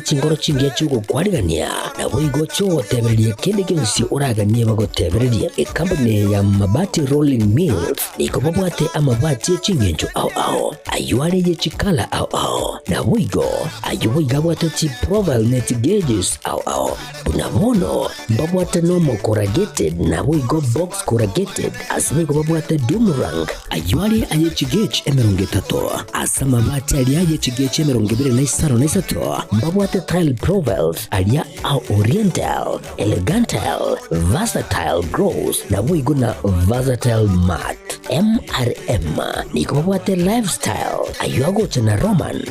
chingoro chingia chugo kwarigania na wigo chuo tebereria kende kionsi uragania bagotebereria company ya mabati rolling mills niko babwate amabati chingenjo au ayuare ye chikala au na wigo ayuiga bwate chi profile net gauges au unamono babwate normal corrugated na wigo box corrugated asimigo babwate boomerang ayuare aye chigage emeronge tato asa mabati ali aye chigage emeronge bire na isaro na isato babwate tile profiles alia au oriental elegantal versatile gross na wigo na versatile mat MRM niko babwate lifestyle ayuago chana roman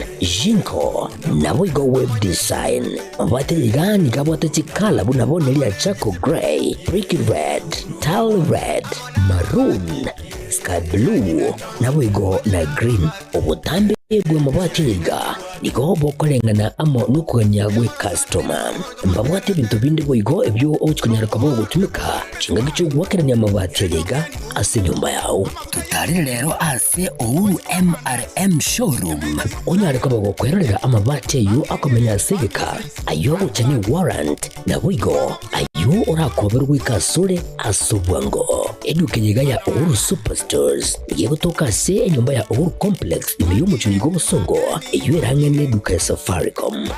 jinko na wigo web design babwate ligani kabwate chikala bunabone lia chaco gray brick red tile red maroon sky blue na wigo na green obutambe bwe mabwate liga niko bokolengana amo nukuganya gwe customer mbabwate bintu bindi bwigo ebyo ochikunyara kabo gutumika chinga gicho gwakeranya mabwate liga ase nyumba yao tutari rero ase ouru MRM showroom onyare kabo gukwerera amabwate yu akomenya sigika ayo uchane warrant na bwigo ayo urakoberwa ikasure asubwango edukenyiga ya Ouru Superstores yegotoka se nyumba ya Ouru Complex imiyumucho busongo eyuerange neduka ya Safaricom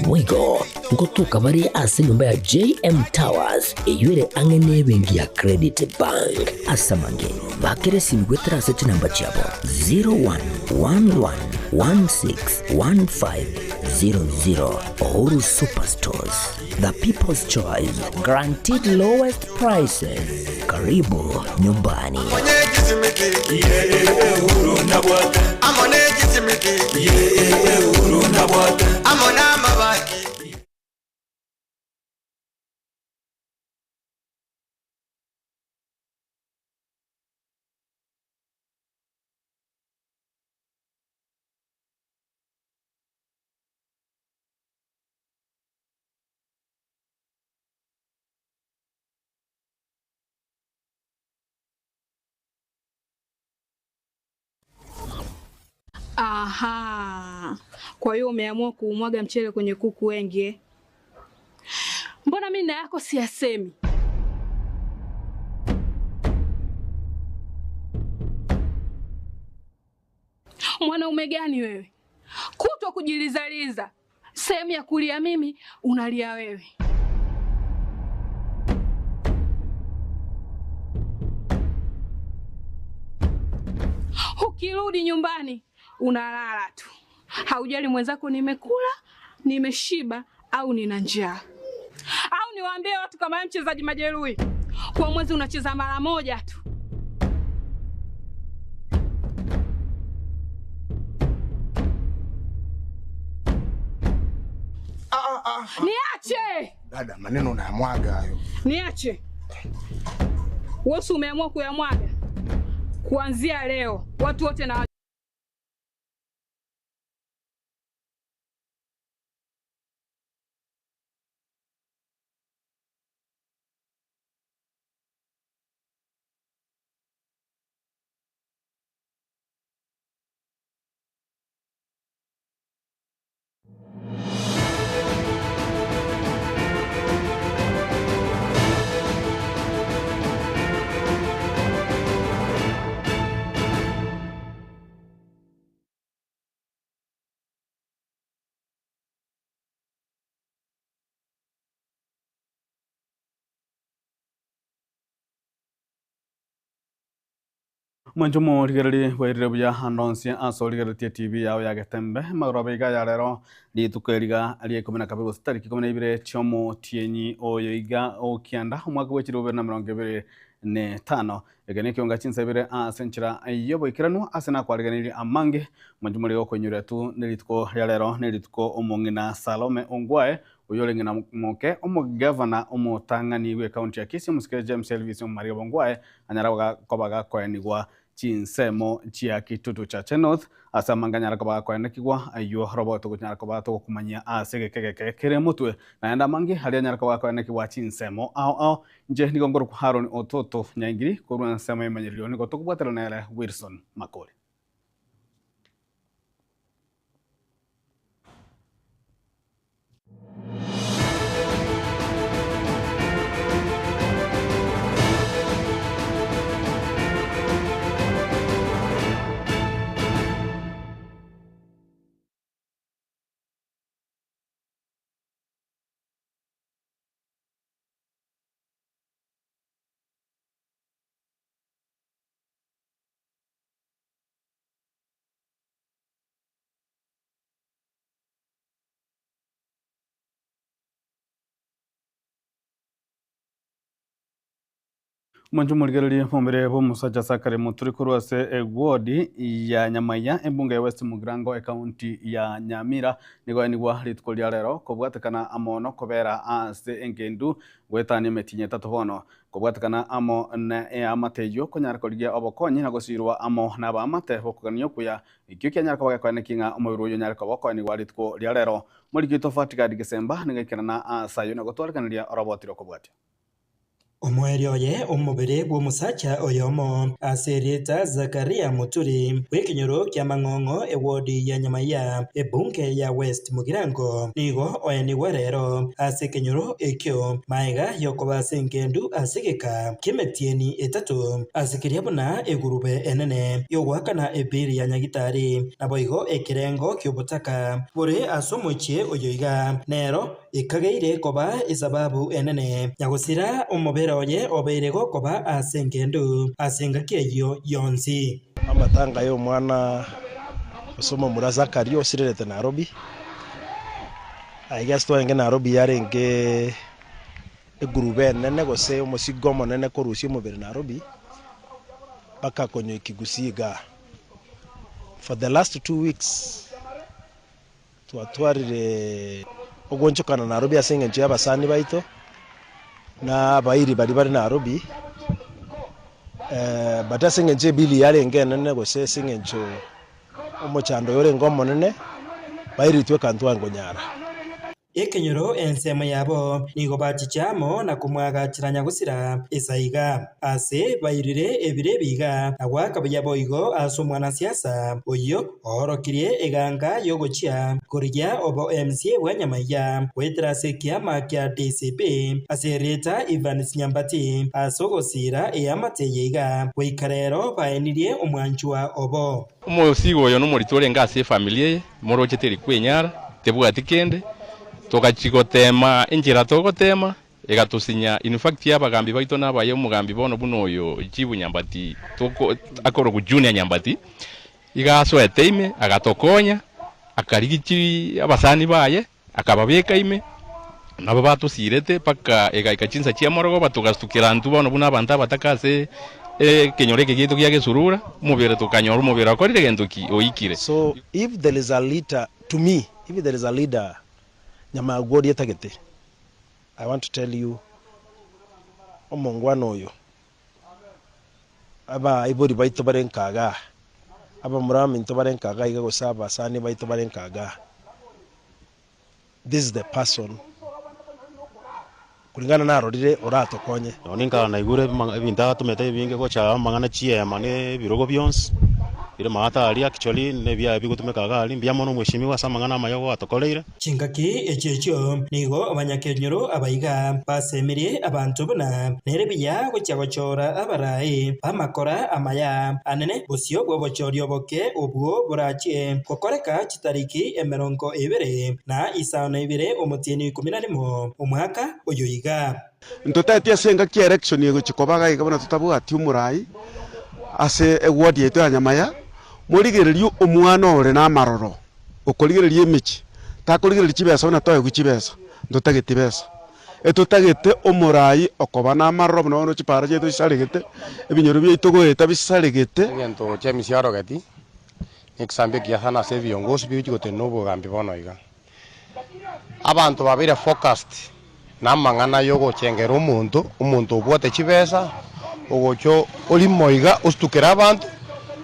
mwigo ngotuka bari ase nyumba ya JM Towers eyuere ange nebengi ya Credit Bank asamange bakere simgwetera ase namba chabo 0111161500 Ouru Superstores, the people's choice, guaranteed lowest prices. Karibu nyumbani. Aha. Kwa hiyo umeamua kuumwaga mchele kwenye kuku wengi. Mbona mimi na yako siyasemi? Mwanaume gani wewe? Kutwa kujilizaliza. Sehemu ya kulia mimi, unalia wewe. Ukirudi nyumbani unalala tu. Haujali mwenzako nimekula, nimeshiba au nina njaa. Au niwaambie watu kama wewe mchezaji majeruhi. Kwa mwezi unacheza mara moja tu. Niache! Dada, maneno unayamwaga hayo. Niache. Wewe umeamua kuyamwaga. Kuanzia leo watu wote na Manjumo rigerli wairire buya handonsi aso rigerli TV yao ya Getembe magrobe ga ya rero di tukeriga ali komena kabe stari komena ibire chomo tienyi oyo iga o kianda umwaka wechiro berna mrongebe ne tano Ekeonga Chinsa Ibere asenchira yobo ikiranu asena kwariganiri amange manjumo ryo konyura tu nelitko ya rero nelitko omongina Salome Ongwae uyolengina moke governor omotangani we county ya Kisii muske James Elvis Mario Ongwae anyaraga kobaga koyanigwa chinsemo chia kitutu cha North asa manganya rakaba kwa nekigwa ayo roboto kunyara koba to kumanya asege kere mutwe naenda mangi hali nyara koba kwa nekigwa chinsemo au nje nigongoro ku Haron Ototo nyangiri koruna sema imanyiryo niko tokubwatela na Wilson Makoli. Mwanju murigereri mumbere bo musaja sakare muturi kurwase egwodi ya Nyamaya embunge ya West Mugirango county ya Nyamira nigwa ritko lya rero kobwatekana amono kobera ase engendu gwetani metinye tatobono kobwatekana amo na amateyo konyara koligia obokonyi na gosirwa amo na bamate bokuganyo kuya ikyo kyanyara kobagakwane kinga omubiro yo nyara kobokoni gwa ritko lya rero muri gito fatika digesemba nigekirana asayo na gotwarkanira orobotiro kobwatya omweri oye omubere bw'omusacha oyomo asereta Zakaria Muturi w'ekinyoro kya Mang'ong'o ewodi ya Nyamaya ebunge ya West Mugirango nigo oyenigwe rero ase ekinyoro ekyo maiga yokobasa engendu asegeka kimetieni etatu asekeria buna egurube enene yogwakana ebiri ya nyagitari naboigo ekirengo ky'obutaka buri asomochie oyoiga nero ikageire koba esababu enene nyagusira omubere oye obeirego koba asengendu asengakeyo yonsi amatanga yo mwana osomo muri Zakaria osirerete Nairobi aiga stoenge Nairobi yarenge egurube nene gose omosigo monene korusi omubere Nairobi baka konyo ikigusiga for the last 2 weeks twatwarire ogonchokana Nairobi asengencho y'abasani baito na bairi bari Nairobi batasengencho bili yarenge nene gose sengencho omochando yorengo monene bairi twe kantwango nyara ekenyoro ensemo yabo nigo bachichamo na kumwagachiranya gusira esaiga ase bairire ebire biga agwaka boigo aso mwana siasa oyo orokirie eganga yogochia korya obo MCA wa Nyamaya wetrase kiama kya DCP asereta Ivan Nyambati asogosira eyamateyega weikarero baenirie omwanchwa obo omosigo oyo no moritore ngase familia morochete kwenyara tebwatikende tokachigotema enjira togotema egatusinya in fact yabagambi baito nabaye omugambi bono buno oyo Chibu Nyambati toko akoro ku Junior Nyambati igaso eteime agatokonya akarigichi abasani baye akababeka ime nabo batusirete paka egaika Chinsa chia morogo batugastukira ntu bono buna abantu batakase kenyoreke gito kya gesurura mubere tukanyora mubere akorire gendoki oikire. So if there is a leader, to me, if there is a leader Nyamagodi etagete, I want to tell you omongwano oyo aba ibori baito barenkaga aba murami into barenkaga iga gosaba sani baito barenkaga. This is the person kulingana na rodire oratokonye oninka na igure binta tumete binge gocha mangana chie mane birogo byons ire mata ali actually ne bya bigutumekaga ali mbyamo mweshimiwa samangana mayogo atokoleire chingaki echecho nigo abanyakenyoro abaiga basemerie abantu buna nerebiya gochagochora abarai bamakora amaya anene bosio bwobochorio boke obwo burachie kokoreka chitariki emerongo ibere na isano ibere omutieni 11 omwaka oyoiga ntotatia senga ki election yego chikobaga igabona tutabwati umurai ase eward yetu ya Nyamaya murigererio omwana ore na maroro okorigererio emichi takorigererio chibesa na toye guchibesa ndotagete besa etotagete omurai okoba na maroro no chipara chetu isaregete ebinyoro byeitogoeta bisaregete ngento chemisiaro gati exambe kia sana se viongozi bigote nobo gambi bono iga abantu babire focused namangana yogo chengero umuntu obwote chibesa ogocho oli moiga ostukira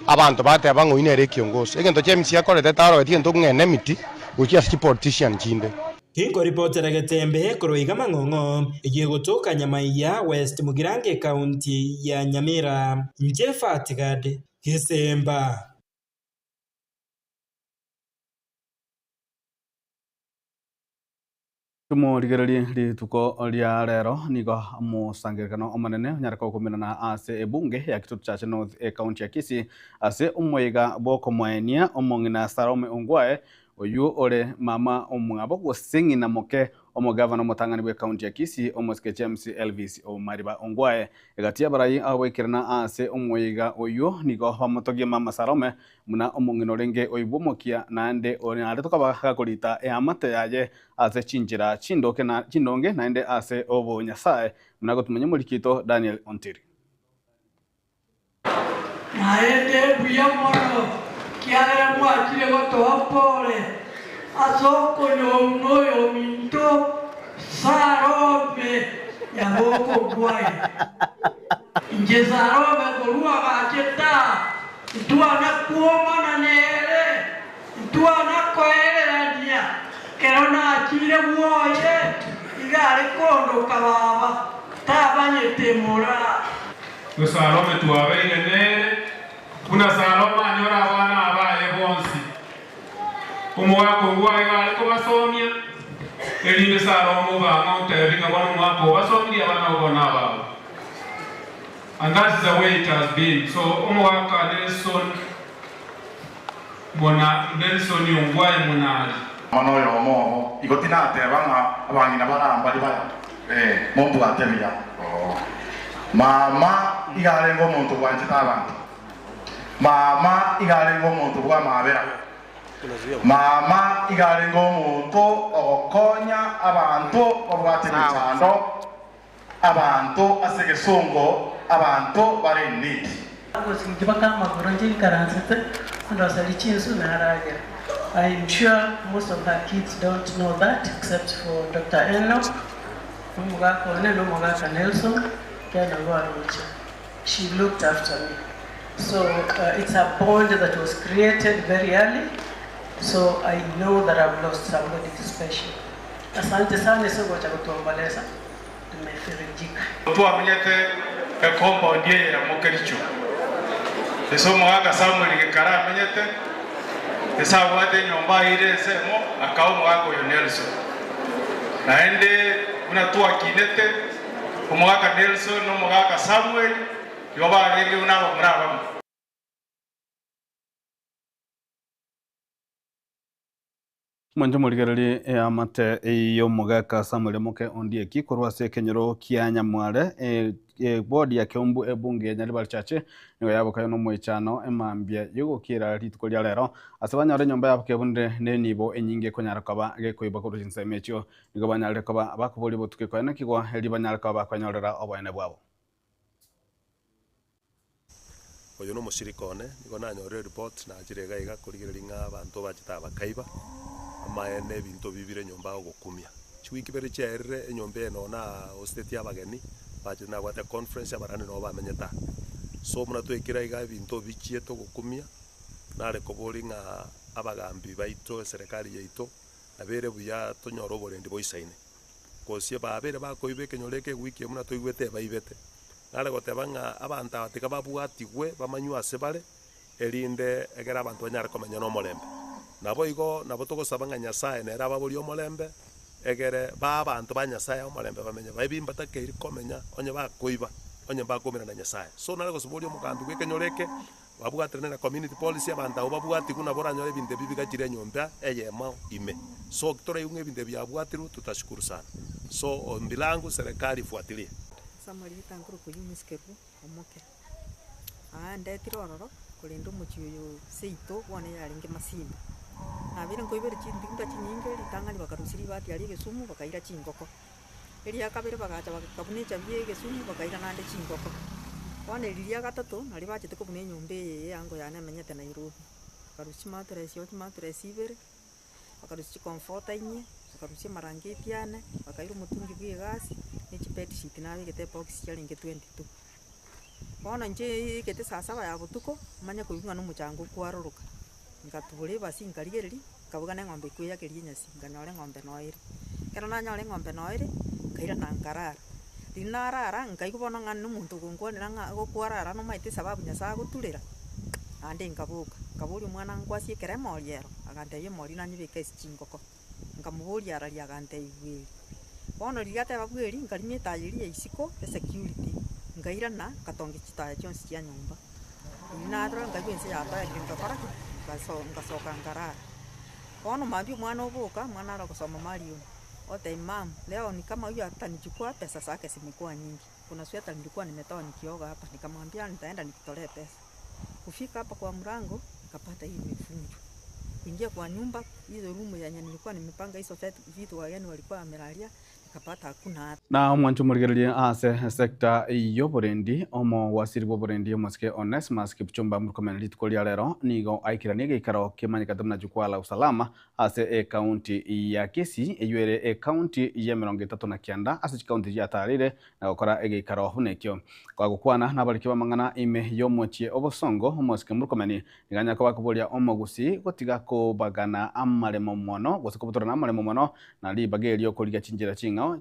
abantu bate abangoine Ekeonga egento chemisia korete taro gati ento ngene miti gochia ski politician chinde Kingo reporter Getembe kuroiga Mang'ong'o igigotoka Nyamaya West Mugirango county ya Nyamira Njefatigad Kisemba tumurigereri rituko lya rero nigo musangirikano omanene nyarako kuminana ase ebunge ya kitutu cha North county ya Kisii ase umwega boko mwenia omongina Sarome Ongwae oyu ore mama omwabo gosingina moke omugavana omutangani bwe county ya Kisii omoske James Elvis Omariba Ongwae egatia barai awekirana ase omwega oyu nigo bamutogie mama Sarome muna omongino renge oibumokia nande ore ande tokaba korita amate yaye ase chinjira chindonge nande ase obo nyasaye muna gotumenye mulikito Daniel Ontiri naende buya mono kiagera mwakire gotoa pole asoko noyo minto sarobe ya goko gwai inje sarobe korua gacheta tuana kuoma na nere tuana koerania kerona akire buoye igare kondo kababa tabanyete mora Salome tuwabeire nere kuna Saloma anyora abana abaye bonsi umwako ngwaye aliko basomya elinde Salomo banga utebinga bwana mwako basomya abana ubona babo. And that's the way it has been. So umwaka Nelson yongwaye munali mano yo mo igotina tebanga abangina baramba libaya mombu atebya mama igalengo muntu bwanjita abantu mama igalengo muntu bwa mabera mama igalengo muntu okonya abantu obwatemechano abantu asegesongo abantu bare need Sinjibaka magoronji karansete ndasali Chinsa naraga. I'm sure most of her kids don't know that except for Dr. Eno, Nelson, she looked after me. So it's a bond that was created very early. So I know that I've lost somebody special. Asante sana sio kwa kutuomboleza. Tumefirijika. Tuamenyete compound ya Mokericho. Eso mwaka Samuel ngekara amenyete. Esa wate nyomba ile semo akao mwako yo Nelson. Naende unatua kinete umwaka Nelson no mwaka Samuel yoba rege unabo muraba. Mwanjo muligereri amate iyo mugaka Samuel Moke ondie kikorwa se kenyero kia Nyamware bodi ya Kiombu ebunge nyari chache nigo yaboka no mwichano emambia yugo kira rituko lya lero asabanyore nyomba yaboke bunde ne nibo enyinge konyara kaba gekoiba ko Chinsa emecho nigo banyare kaba bakubuli botuke kwa na kigo heli banyare kaba kwanyorera obone bwabo oyo no musirikone nigo nanyore report na jirega iga kurigereringa abantu bachita bakaiba amaene bintu bibire nyomba ogukumia chwiki bere cherre enyombe eno na hostet y'abageni bachina gwate conference abarane no bamenyeta so muna twekira iga bintu bichieto gukumia nare koboringa abagambi baito serikali yaito abere buya tonyoro borendi boisaine kosie babere bakoibe kenyoreke wiki muna toigwete baibete nare gotebanga abanta batika babuatigwe bamanywa sebare erinde egera abantu banyara komenya no molembe nabo igo nabo togosabanga Nyasaye nera baburi omolembe egere ba abantu ba Nyasaye omolembe bamenya babimba takeiri komenya onye bakoiba onye bakomera na Nyasaye so nare gosuburi omugambi gwekenyoreke babwatrene na community policy abantu abo babwati kuna boranyore binde bibiga jire nyomba eyema ime so kitore yunge binde byabwatiru tutashukuru sana so ombilangu serikali ifuatilie Samuel Tanguru kuyumiskeru omoke ndetiro ororo kulindo muchiyo seito bone yaringe masimba abire ngoibere chindinga chinyinge litangani bakarusiri bati ali Gesumu bakaira chingoko eri akabere bagacha bakabune chabye Gesumu bakaira nande chingoko bone lilia gatatu nali bachete kubune nyombe yango yana menyete na Nairobi bakarusi matresi Ibere bakarusi comforta inye bakarusi marangeti yana bakaira mutungi bwe gasi ni chipeti sheet nawe gete box chalinge 22 bona nje gete sasa ya butuko manya kuyunga no muchango kwaroroka ngatubure basi ngarigereri kabuga na ngombe kuya keri nyasi nganyore ngombe noire kero nanyore ngombe noire kaira nankarara dinarara ngaikubona ngana n'umuntu gungwanira ngo kwarara no maite sababu Nyasaye guturira ande ngabuka kaburi mwana ngwasi keremo yero agante ye mori nanyibika isingoko ngamuburi arali agante iwe bono ligate babweri ngarimye tayiri isiko security ngaira na katonge chitaya chonsi ya nyumba inadro ngagwense ya taya kinto paraki ngasoka ngarara bono mambi mwana obuka mwana ara kusoma Mario ote imam leo ni kama huyu atanichukua pesa zake zimekuwa nyingi kuna sweta nilikuwa nimetoa nikioga hapa nikamwambia nitaenda nikitolee pesa kufika hapa kwa mrango nikapata hii mifunjo kuingia kwa nyumba hizo rumu yenye nilikuwa nimepanga hizo vitu wageni walikuwa wamelalia ikapata hakuna. Na mwancho murigereria ase sekta iyo borendi omo wasiri bo borendi omoske Onesmus Kipchumba Murkomen litkolia rero nigo aikirania geikaro kimanyikate muna jukwaa la usalama ase county ya Kisii eyuere county ya 39 ase county ya Tarire na gukora egeikaro hunekyo kwa gukwana na bariki bamang'ana ime yomochie obosongo omoske Murkomen iganya ko bakuboria omogusi gotiga ko bagana amaremo mono gose kubutora amaremo mono na libagerio koriga chinjira ching'ao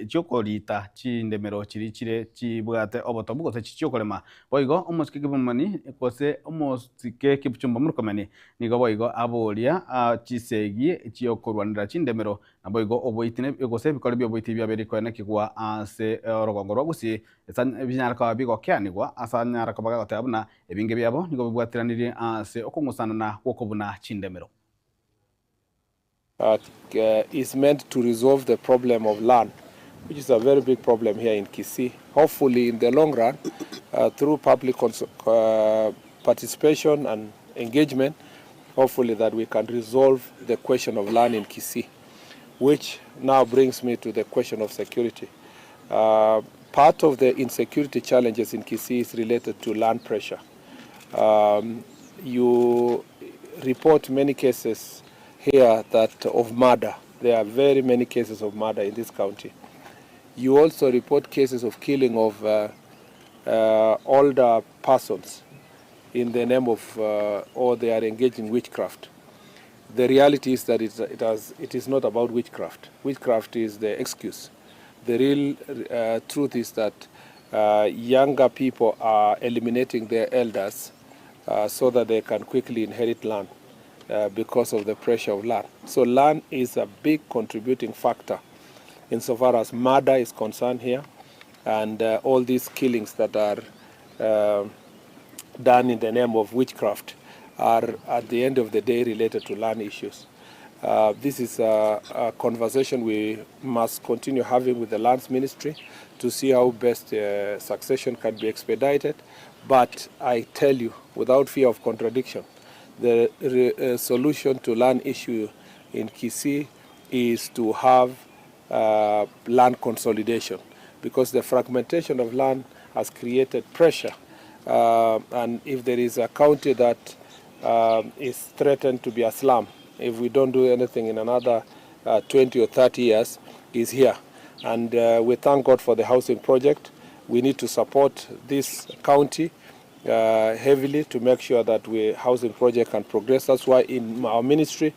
chiokorita chindemero chirichire chibwate obotobu gose chiokorema boigo omoske Kibumani gose omoske Kipchumba Murkomen nigo boigo aboria chisegi chiokorwanira chindemero na boigo oboitine gose bikore bioboiti biaberi kwene kigwa ase rogongo rwagusi binyara kwa bigo kyanigwa asanyara kwa baga tabuna ebinge byabo nigo bibwatiranire ase okungusana na gwokobuna chindemero. Is meant to resolve the problem of land, which is a very big problem here in Kisii. Hopefully, in the long run, through public participation and engagement, hopefully that we can resolve the question of land in Kisii, which now brings me to the question of security. Part of the insecurity challenges in Kisii is related to land pressure. You report many cases here that of murder. There are very many cases of murder in this county. You also report cases of killing of older persons in the name of or they are engaged in witchcraft. The reality is that it is not about witchcraft. Witchcraft is the excuse. The real truth is that younger people are eliminating their elders so that they can quickly inherit land. Because of the pressure of land. So land is a big contributing factor insofar as murder is concerned here, and all these killings that are done in the name of witchcraft are at the end of the day related to land issues. This is a conversation we must continue having with the lands ministry to see how best succession can be expedited. But I tell you, without fear of contradiction, the solution to land issue in Kisii is to have land consolidation, because the fragmentation of land has created pressure. And if there is a county that is threatened to be a slum, if we don't do anything in another 20 or 30 years, is here. And we thank God for the housing project. We need to support this county heavily to make sure that housing project can progress. That's why in our ministry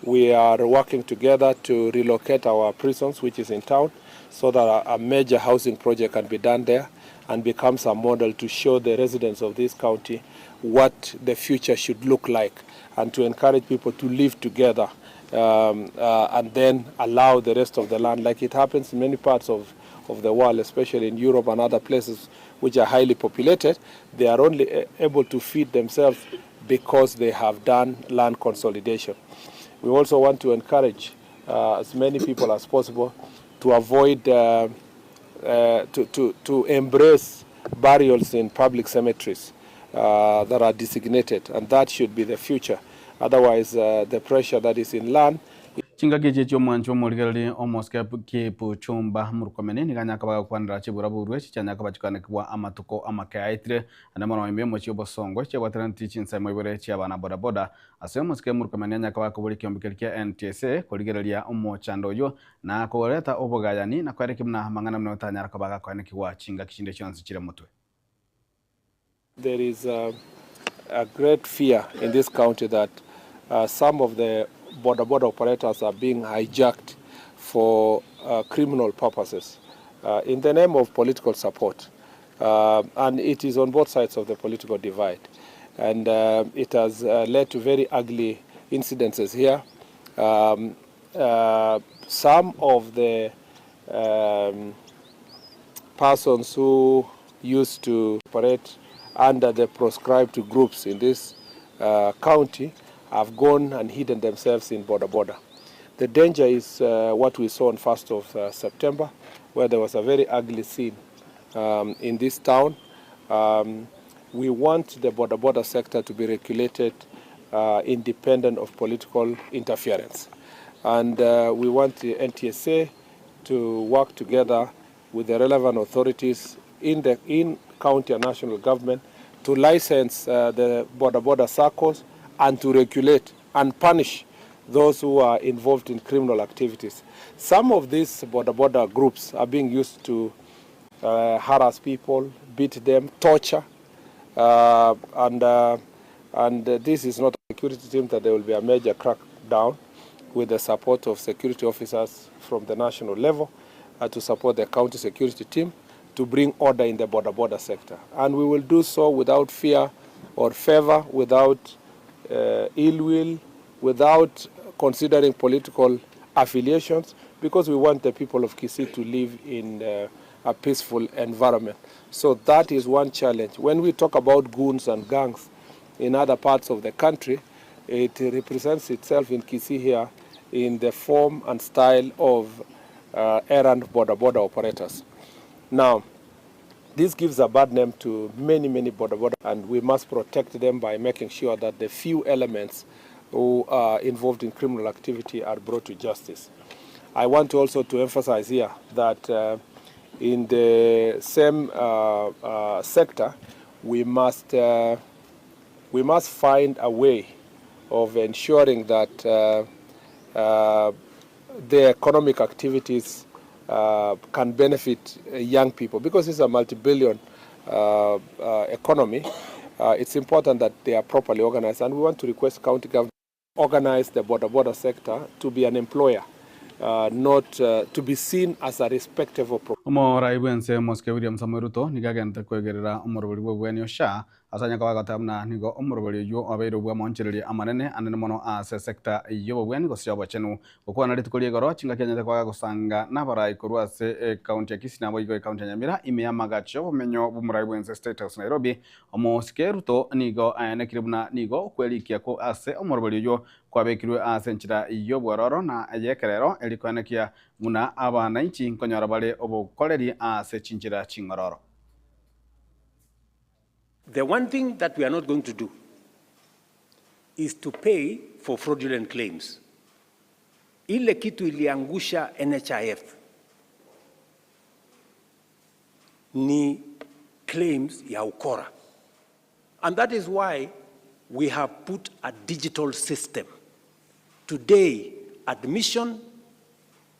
we are working together to relocate our prisons, which is in town, so that a major housing project can be done there and becomes a model to show the residents of this county what the future should look like, and to encourage people to live together and then allow the rest of the land, like it happens in many parts of the world, especially in Europe and other places which are highly populated. They are only able to feed themselves because they have done land consolidation. We also want to encourage as many people as possible to avoid, to embrace burials in public cemeteries that are designated, and that should be the future. Otherwise, the pressure that is in land. Chingageje cyo mwancho murigereri omoske Kipchumba Murkomen ni ganya kabaga kwandira chibura burwe chichanya kabachikane kwa amatuko amakaitire anamara wimbe mo chibo songo che watranti Chinsa moibere chi abana boda boda ase moske Murkomen nya kabaka kubuli kyombikerikia NTSA koligereria omo chandoyo na koleta obogayani na kwareke mna mangana mna tanyara kabaga kwane kiwa chinga kishinde chonse chire mutwe. There is a great fear in this county that some of the border operators are being hijacked for criminal purposes in the name of political support. And it is on both sides of the political divide. And it has led to very ugly incidences here. Some of the persons who used to operate under the proscribed groups in this county have gone and hidden themselves in Boda. The danger is what we saw on 1st of September, where there was a very ugly scene in this town. We want the Boda sector to be regulated independent of political interference. And we want the NTSA to work together with the relevant authorities in county and national government to license the border circles and to regulate and punish those who are involved in criminal activities. Some of these border groups are being used to harass people, beat them, torture, and this is not a security team that there will be a major crackdown with the support of security officers from the national level to support the county security team to bring order in the border sector. And we will do so without fear or favor, without ill will, without considering political affiliations, because we want the people of Kisii to live in a peaceful environment. So that is one challenge. When we talk about goons and gangs in other parts of the country, it represents itself in Kisii here in the form and style of errant border operators. Now, this gives a bad name to many border, and we must protect them by making sure that the few elements who are involved in criminal activity are brought to justice. I want also to emphasize here that in the same sector, we must find a way of ensuring that the economic activities can benefit young people, because it's a multi-billion economy. It's important that they are properly organized, and we want to request county government to organize the border sector to be an employer, not to be seen as a respectable. Omora ibwense Moske William Samuel Ruto nigagente kwegerera omorobori bw'obweni osha asanya kwagatamna nigo omorobori yo abeiro bwa monchereri amanene anene mono ase sector y'obweni gosya bwachenu okwana ritukolie goro chinga Kenya kwaga gusanga nabarai korwa ase county ya Kisii nabo igo county ya Nyamira ime magacho bumenyo bumura ibwense State House Nairobi Moske Ruto nigo nekiribuna nigo kwelikia ko ase omorobori yo kwabekirwe ase nchira y'obwororo na yekerero elikwanekia muna abananchi nkonyara bale obukoleri ase chinjira chingororo. The one thing that we are not going to do is to pay for fraudulent claims. Ile kitu iliangusha NHIF ni claims ya ukora. And that is why we have put a digital system. Today, admission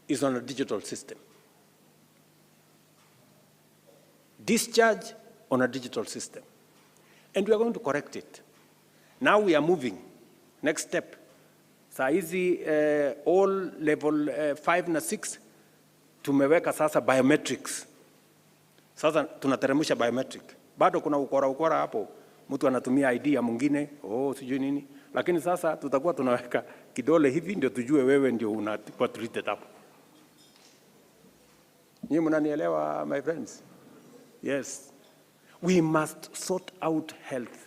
is on a digital system. Discharge on a digital system. And we are going to correct it. Now we are moving. Next step. Saizi all level 5 na 6 tumeweka sasa biometrics. Sasa tunateremsha biometric. Bado kuna ukora hapo. Mtu anatumia ID ya mwingine, sijui nini. Lakini sasa tutakuwa tunaweka kidole hivi ndio tujue wewe ndio unakuwa treated hapo. Nyinyi mnanielewa my friends? Yes. We must sort out health.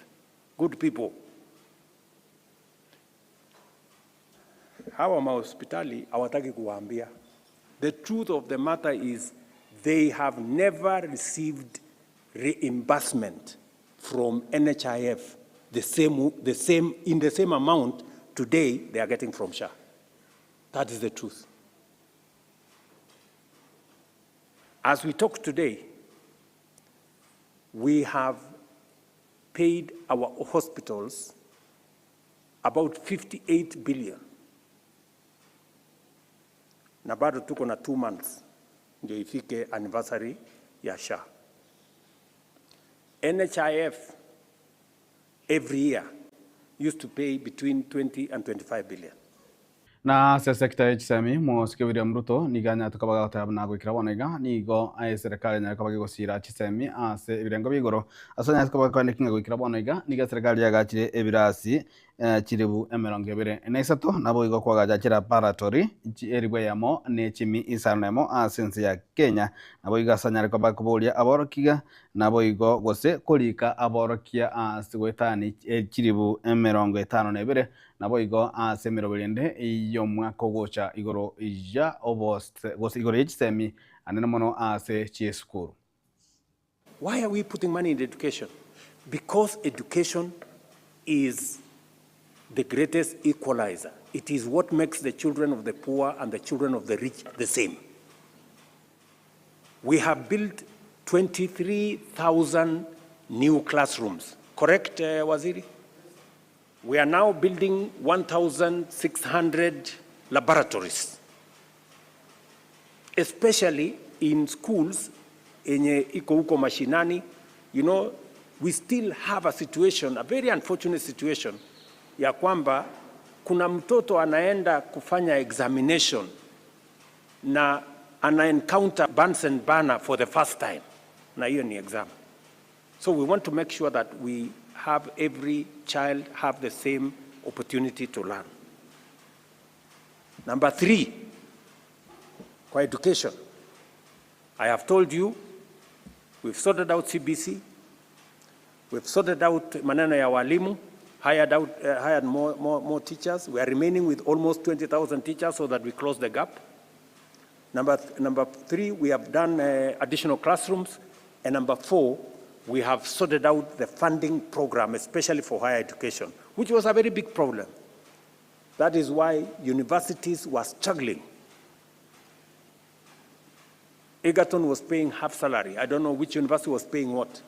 Good people. Hawa mahospitali hawataki kuwaambia. The truth of the matter is they have never received reimbursement from NHIF in the same amount today they are getting from SHA. That is the truth. As we talk today, we have paid our hospitals about 58 billion. Na bado tuko na 2 months ndio ifike anniversary ya SHA. NHIF every year used to pay between 20 and 25 billion. Na sekta HSMI Moske William Ruto niganya tukabaga tabna gwikira bonega nigo serikali nya kabage gosira HSMI ase ibirengo bigoro asanya tukabaga kwanekinga gwikira bonega niga serikali yagachire ebirasi chiribu emerongebere nesato nabo igo kwagaja chira paratori eribwe yamo ne chimi isarnemo asense ya Kenya nabo iga asanya kabage kubolia aborokiga nabo igo gose kolika aborokia ase gwetani chiribu emerongo 52 nabo igo ase mirobelende iyo mwako gocha igoro ija obost gose igoro HSMI anene mono ase chieskuru. Why are we putting money in education? Because education is the greatest equalizer. It is what makes the children of the poor and the children of the rich the same. We have built 23,000 new classrooms. Correct, Waziri? We are now building 1,600 laboratories, especially in schools enye iko huko mashinani. You know, we still have a situation, a very unfortunate situation, ya kwamba kuna mtoto anaenda kufanya examination na ana encounter Bunsen burner for the first time. Na hiyo ni exam. So we want to make sure that we have every child have the same opportunity to learn. Number 3, for education. I have told you, we've sorted out CBC, we've sorted out maneno ya walimu, hired more teachers. We are remaining with almost 20,000 teachers so that we close the gap. Number 3, we have done additional classrooms. And number 4, we have sorted out the funding program, especially for higher education, which was a very big problem. That is why universities were struggling. Egerton was paying half salary. I don't know which university was paying what.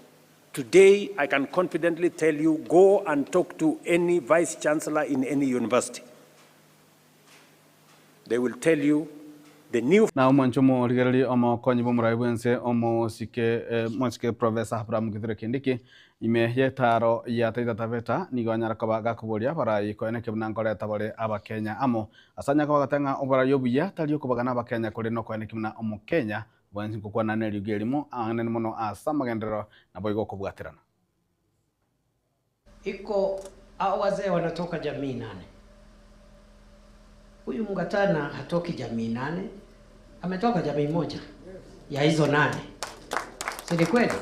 Today, I can confidently tell you, go and talk to any vice chancellor in any university. They will tell you the new... Na mwanchomo rigerali omo konyi bomuraibense omo sike Professor Abraham Githire Kindiki ime yetaro ya taita taveta nigonyara kobaga kuboria bara ikoene kibnangore tabore aba Kenya amo asanya kwa gatenga obara yobuya talio kubagana aba Kenya kuri no koene kibna omo Kenya bwanzi kokwa na neri gerimo anene mono asa magendero na boigo kubwatirana iko hao wazee wanatoka jamii 8. Huyu Mngatana hatoki jamii 8, ametoka jamii 1 ya hizo 8. Si kweli?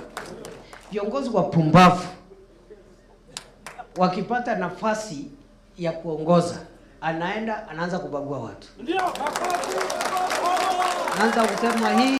Viongozi wapumbavu wakipata nafasi ya kuongoza, anaanza kubagua watu. Anaanza kusema hii